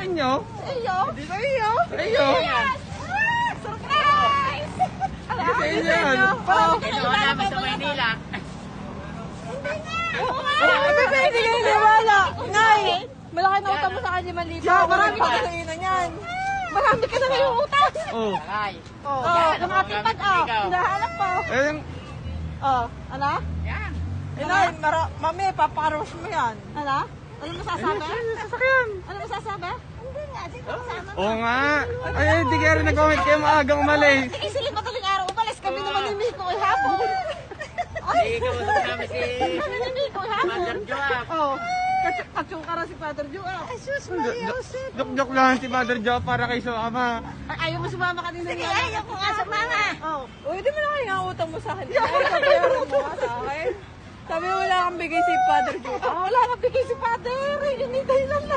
inyo. Iyo? Hindi sa iyo. Sa iyo. Surprise! Ano? Sa inyo yan. Parang namin sa Maynila. Pwede kayo niwala. Nay, malaki na utang mo sa akin 5,000. Marami ka na inan yan. Marami ka na ngayong utang. Oh. Aray. Nakatipad hinahanap po. Eh, Ano? Yan. Inay, mami, paparos mo yan. Ano? Ano masasabi? sasakyan. Ano masasabi? Hindi nga, di ko kasama. Oo nga. Ay, hindi kayo rin nag-comment kayo maagang umalis. Sige, sige, madaling araw umalis kami naman ni Miko ay hapon. Hindi ka usap namin si Kami ni Miko ay hapon. Mother Joab. Oh, katsyung ka si Father Joab. Ay, sus, Maria Joseph. Joke lang si Mother Joe para kay Ama. Ay, ayaw mo sumama kanina. Sige, ayaw ko nga sumama. Oh, uy, di mo na kaya utang mo sa akin. Ay, kabayaran mo nga sa akin. Sabi mo wala kang bigay si Father Joab. Wala kang bigay si Father. Hinitay lang na.